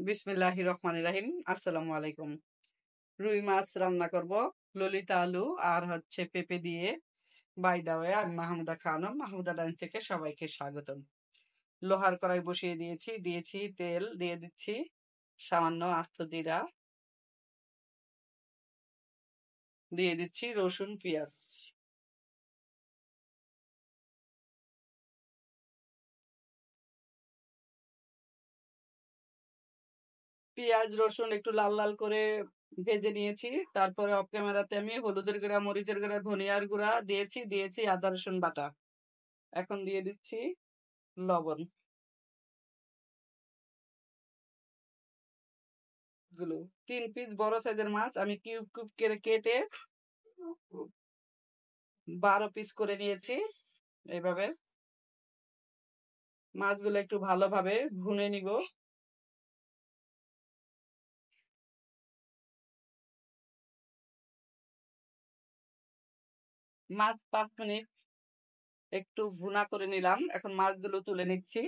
বিসমিল্লাহির রহমানির রহিম। আসসালামু আলাইকুম। রুই মাছ রান্না করব ললিতা আলু আর পেঁপে দিয়ে। বাই দা ওয়ে, আমি মাহমুদা খানম, মাহমুদা ডান্স থেকে সবাইকে স্বাগতম। লোহার কড়াই বসিয়ে দিয়েছি তেল, দিয়ে দিচ্ছি সামান্য আস্ত জিরা, দিয়ে দিচ্ছি রসুন পেঁয়াজ। পেঁয়াজ রসুন একটু লাল লাল করে ভেজে নিয়েছি। তারপরে অফ ক্যামেরাতে আমি হলুদের গুঁড়া, মরিচের গুঁড়া, ধনিয়ার গুঁড়া দিয়েছি আদা রসুন বাটা। এখন দিয়ে দিচ্ছি লবণ গুলো। 3 পিস বড় সাইজের মাছ আমি কিউব কিউব করে কেটে 12 পিস করে নিয়েছি। এইভাবে মাছগুলো একটু ভালোভাবে ভুনে নিব। মাছ 5 মিনিট একটু ভুনা করে নিলাম। এখন মাছগুলো তুলে নিচ্ছি।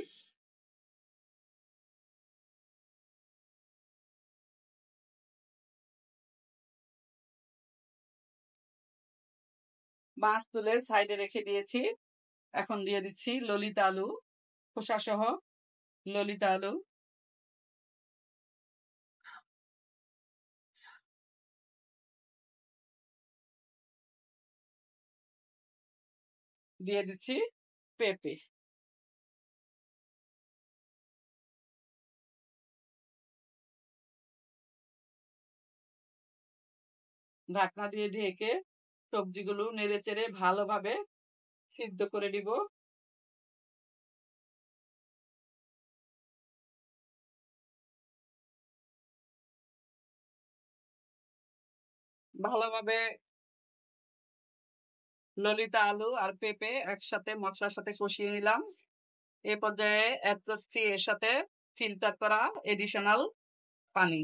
মাছ তুলে সাইডে রেখে দিয়েছি। এখন দিয়ে দিচ্ছি ললিতা আলু, খোসা সহ ললিতা আলু। দিয়ে দিচ্ছি পেঁপে। ঢাকনা দিয়ে ঢেকে সবজিগুলো নেড়ে চেড়ে ভালোভাবে সিদ্ধ করে নিব। ভালোভাবে ললিতা আলু আর পেঁপে একসাথে মশলার সাথে কষিয়ে নিলাম। এ পর্যায়ে অ্যাড করছি এর সাথে ফিল্টার করা এডিশনাল পানি।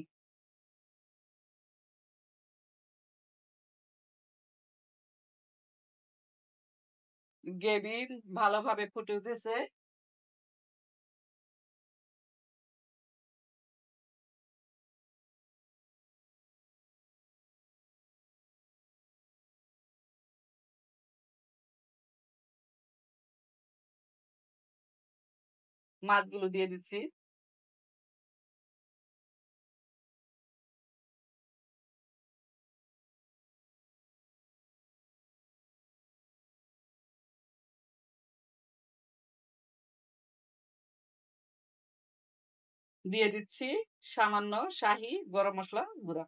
গ্রেভি ভালোভাবে ফুটে উঠেছে। মাছগুলো দিয়ে দিচ্ছি। দিয়ে দিচ্ছি সামান্য শাহি গরম মশলা গুঁড়া।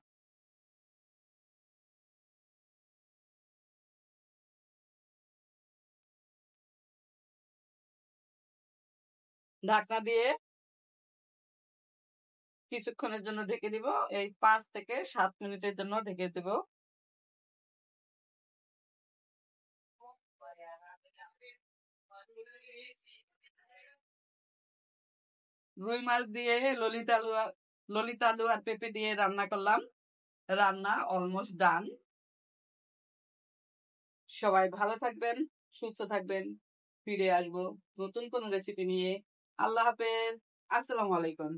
ঢাকনা দিয়ে কিছুক্ষণের জন্য ঢেকে দিব। এই 5 থেকে 7 মিনিটের জন্য ঢেকে দেব। রুই মাছ দিয়ে ললিতা আলু আর পেঁপে দিয়ে রান্না করলাম। রান্না অলমোস্ট ডান। সবাই ভালো থাকবেন, সুস্থ থাকবেন। ফিরে আসবো নতুন কোনো রেসিপি নিয়ে। আল্লাহ হাফেজ। আসসালামু আলাইকুম।